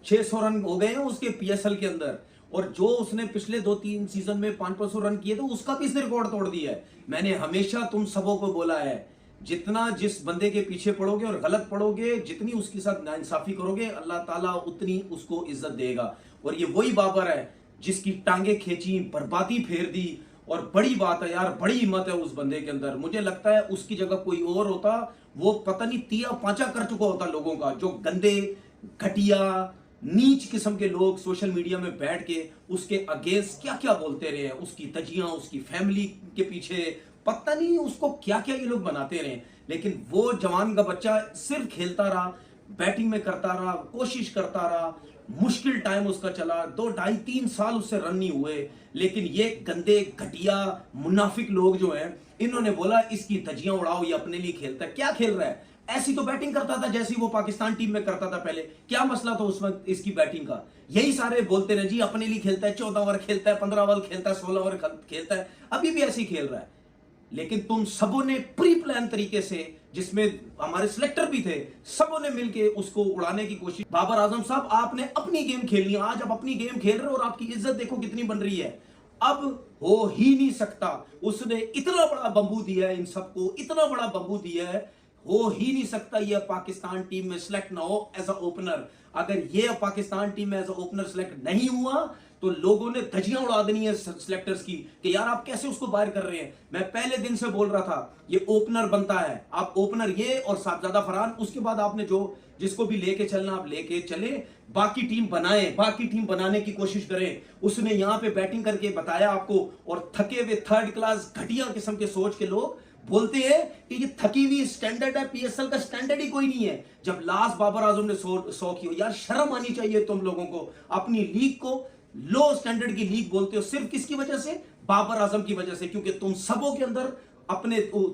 600 run हो गए हैं उसके पीएसएल के अंदर, और जो उसने पिछले 2-3 सीजन में 500 रन किए थे उसका भी इसने रिकॉर्ड तोड़ दिया है। मैंने हमेशा तुम सबों को बोला है, जितना जिस बंदे के पीछे पड़ोगे और गलत पड़ोगे, जितनी उसके साथ नाइंसाफी करोगे, अल्लाह ताला उतनी उसको इज्जत देगा। और ये वही बाबर है जिसकी टांगे खींची, बर्बादी फेर दी। और बड़ी बात है यार, बड़ी हिम्मत है उस बंदे के अंदर। मुझे लगता है उसकी जगह कोई और होता, वो पता नहीं तिया पांचा कर चुका होता लोगों का। जो गंदे, घटिया, नीच किस्म के लोग सोशल मीडिया में बैठ के उसके अगेंस्ट क्या क्या बोलते रहे, उसकी तजियां, उसकी फैमिली के पीछे पता नहीं उसको क्या क्या ये लोग बनाते रहे। लेकिन वो जवान का बच्चा सिर्फ खेलता रहा, बैटिंग में करता रहा, कोशिश करता रहा। मुश्किल टाइम उसका चला, 2 ढाई 3 साल उससे रन नहीं हुए। लेकिन ये गंदे, घटिया, मुनाफिक लोग जो हैं, इन्होंने बोला इसकी धज्जियां उड़ाओ, ये अपने लिए खेलता है। क्या खेल रहा है? ऐसी तो बैटिंग करता था जैसी वो पाकिस्तान टीम में करता था पहले। क्या मसला था उस वक्त इसकी बैटिंग का? यही सारे बोलते रहे जी अपने लिए खेलता है, 14 ओवर खेलता है, 15 ओवर खेलता है, 16 ओवर खेलता है। अभी भी ऐसे ही खेल रहा है। लेकिन तुम सबों ने प्री प्लान तरीके से, जिसमें हमारे सिलेक्टर भी थे, सबों ने मिलके उसको उड़ाने की कोशिश। बाबर आजम साहब, आपने अपनी गेम खेलनी है। आज आप अपनी गेम खेल रहे हो और आपकी इज्जत देखो कितनी बन रही है। अब हो ही नहीं सकता। उसने इतना बड़ा बंबू दिया है इन सबको, इतना बड़ा बंबू दिया है, हो ही नहीं सकता ये पाकिस्तान टीम में सिलेक्ट ना हो एज अ ओपनर। अगर ये पाकिस्तान टीम में एज अ ओपनर सिलेक्ट नहीं हुआ तो लोगों ने धज्जियां उड़ा देनी है सिलेक्टर्स की कि यार आप कैसे उसको बाहर कर रहे हैं। मैं पहले दिन से बोल रहा था ये ओपनर बनता है, आप ओपनर ये और साहबजादा फरहान, उसके बाद आपने जो जिसको भी लेके चलना आप लेके चले, बाकी टीम बनाए, बाकी टीम बनाने की कोशिश करें। उसने यहां पे बैटिंग करके बताया आपको। और थके हुए थर्ड क्लास घटिया किस्म के सोच के लोग बोलते हैं कि ये थकी हुई स्टैंडर्ड है, पीएसएल का स्टैंडर्ड ही कोई नहीं है। जब लास्ट बाबर आजम ने 100 की हो, यार शर्म आनी चाहिए तुम लोगों को। अपनी लीग को लो स्टैंडर्ड की लीग बोलते हो, सिर्फ किसकी वजह से? बाबर आजम की वजह से। क्योंकि तुम सबों के अंदर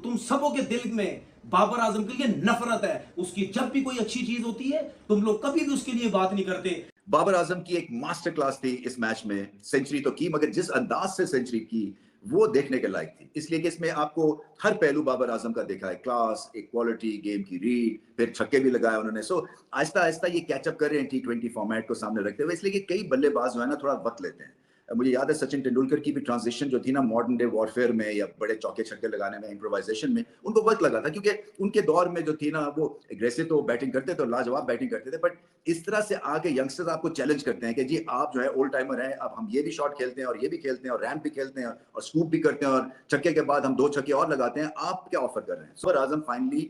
तुम सबों के दिल में बाबर आजम के लिए नफरत है। उसकी जब भी कोई अच्छी चीज होती है तुम लोग कभी भी उसके लिए बात नहीं करते। बाबर आजम की एक मास्टर क्लास थी इस मैच में। सेंचुरी तो की, मगर जिस अंदाज से सेंचुरी की वो देखने के लायक थी। इसलिए कि इसमें आपको हर पहलू बाबर आजम का देखा है, क्लास, एक क्वालिटी, गेम की रीड, फिर छक्के भी लगाए उन्होंने। सो आहिस्ता आहिस्ता ये कैचअप कर रहे हैं T20 फॉर्मेट को सामने रखते हुए। इसलिए कि कई बल्लेबाज जो है ना थोड़ा वक्त लेते हैं। मुझे याद है सचिन तेंदुलकर की भी ट्रांजिशन जो थी ना मॉडर्न डे वॉरफेयर में या बड़े चौके छक्के लगाने में, इम्प्रोवाइजेशन में, उनको वक्त लगा था। क्योंकि उनके दौर में जो थी ना वो एग्रेसिव तो बैटिंग करते थे, लाजवाब बैटिंग करते थे, बट इस तरह से आके यंगस्टर्स आपको चैलेंज करते हैं कि जी आप जो है ओल्ड टाइमर हैं, अब हम ये भी शॉट खेलते हैं और ये भी खेलते हैं और रैम्प भी खेलते हैं और स्कूप भी करते हैं और छक्के के बाद हम 2 छक्के और लगाते हैं, आप क्या ऑफर कर रहे हैं? Babar Azam finally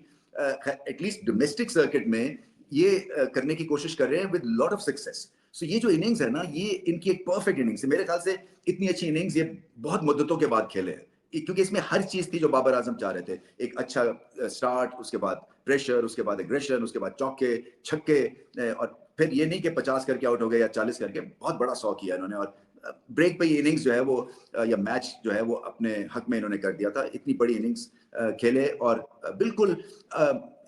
at least domestic circuit में ये करने की कोशिश कर रहे हैं विद लॉट ऑफ सक्सेस। सो ये जो इनिंग्स है ना, ये इनकी एक परफेक्ट इनिंग्स है। मेरे ख्याल से इतनी अच्छी इनिंग्स ये बहुत मुद्दतों के बाद खेले हैं, क्योंकि इसमें हर चीज थी जो बाबर आजम चाह रहे थे। एक अच्छा स्टार्ट, उसके बाद प्रेशर, उसके बाद एग्रेशन, उसके बाद चौके छक्के, और फिर ये नहीं कि 50 करके आउट हो गए या 40 करके, बहुत बड़ा 100 किया इन्होंने। और ब्रेक पे ये इनिंग्स जो है वो या मैच जो है वो अपने हक में इन्होंने कर दिया था। इतनी बड़ी इनिंग्स खेले और बिल्कुल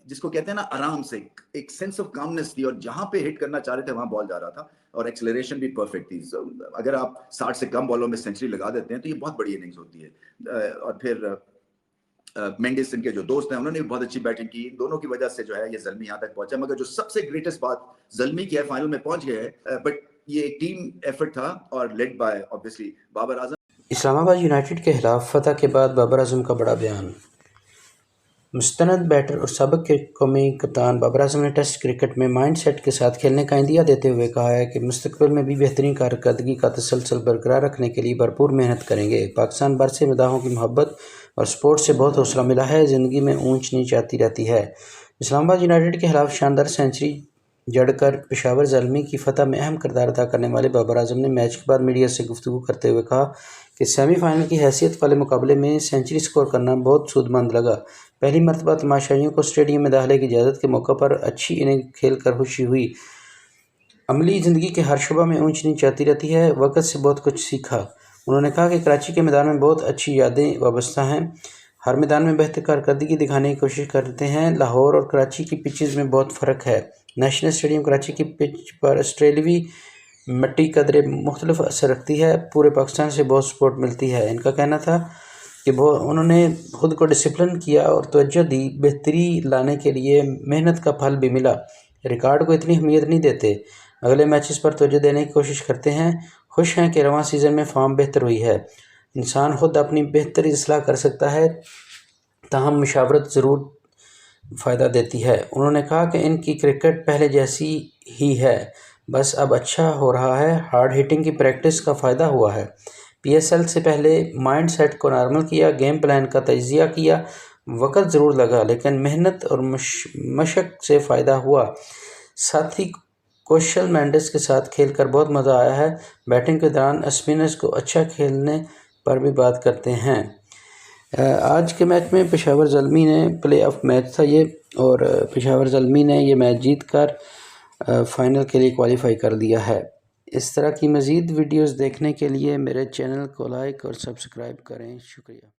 जिसको कहते हैं ना आराम से, एक सेंस ऑफ कामनेस थी, और जहां पे हिट करना चाह रहे थे वहां बॉल जा रहा था और एक्सेलरेशन भी परफेक्ट थी। So, अगर आप 60 से कम बॉलों में सेंचुरी लगा देते हैं तो ये बहुत बड़ी इनिंग्स होती है। और फिर मेंडिस इनके जो दोस्त हैं उन्होंने भी बहुत अच्छी बैटिंग की। दोनों की वजह से जो है ये ज़ल्मी यहाँ तक पहुंचा। मगर जो सबसे ग्रेटेस्ट बात ज़ल्मी की है, फाइनल में पहुंच गए हैं, बट ये एक टीम एफर्ट था और led by obviously Babar Azam. Islamabad United के खिलाफ फतह के बाद बाबर आजम का बड़ा बयान। मुस्तनद बैटर और साबिक कौमी कप्तान बाबर आजम ने टेस्ट क्रिकेट में माइंड सेट के साथ खेलने का इंदिया देते हुए कहा है कि मुस्तकबिल में भी बेहतरीन कारकर्दगी का तसलसल बरकरार रखने के लिए भरपूर मेहनत करेंगे। पाकिस्तान भर से मदाहों की मोहब्बत और स्पोर्ट्स से बहुत हौसला मिला है। ज़िंदगी में ऊंच नीच आती रहती है। इस्लामाबाद यूनाइटेड के खिलाफ शानदार सेंचुरी जड़कर पेशावर ज़ल्मी की फतह में अहम किरदार अदा करने वाले बाबर आजम ने मैच के बाद मीडिया से गुफ्तगू करते हुए कहा कि सेमीफाइनल की हैसियत वाले मुकाबले में सेंचुरी स्कोर करना बहुत सूदमंद लगा। पहली मरतबा तमाशाइयों को स्टेडियम में दाखिले की इजाज़त के मौके पर अच्छी इनिंग खेल कर खुशी हुई। अमली ज़िंदगी के हर शुबा में ऊंच नीच आती रहती है। वक़्त से बहुत कुछ सीखा। उन्होंने कहा कि कराची के मैदान में बहुत अच्छी यादें वाबस्ता हैं। हर मैदान में बेहतर कारकर्दगी दिखाने की कोशिश करते हैं। लाहौर और कराची की पिचेज़ में बहुत फ़र्क है। नेशनल स्टेडियम कराची की पिच पर ऑस्ट्रेलियावी मिट्टी कदरे मुख्तलिफ असर रखती है। पूरे पाकिस्तान से बहुत सपोर्ट मिलती है। इनका कहना था कि उन्होंने खुद को डिसिप्लिन किया और तवज्जो दी। बेहतरी लाने के लिए मेहनत का फल भी मिला। रिकॉर्ड को इतनी अहमियत नहीं देते। अगले मैचेस पर तवज्जो देने की कोशिश करते हैं। खुश हैं कि रवां सीज़न में फॉर्म बेहतर हुई है। इंसान खुद अपनी बेहतरी इसलाह कर सकता है, ताहम मशावरत ज़रूर फ़ायदा देती है। उन्होंने कहा कि इनकी क्रिकेट पहले जैसी ही है, बस अब अच्छा हो रहा है। हार्ड हिटिंग की प्रैक्टिस का फ़ायदा हुआ है। PSL से पहले माइंड सेट को नॉर्मल किया, गेम प्लान का तजिया किया। वक्त ज़रूर लगा, लेकिन मेहनत और मशक से फ़ायदा हुआ। साथी कौशल मेंडिस के साथ खेलकर बहुत मज़ा आया है। बैटिंग के दौरान स्पिनर्स को अच्छा खेलने पर भी बात करते हैं। आज के मैच में पेशावर ज़ल्मी ने प्ले ऑफ मैच था ये, और पेशावर ज़ल्मी ने ये मैच जीत कर फ़ाइनल के लिए क्वालिफाई कर दिया है। इस तरह की मज़ीद वीडियोज़ देखने के लिए मेरे चैनल को लाइक और सब्सक्राइब करें। शुक्रिया।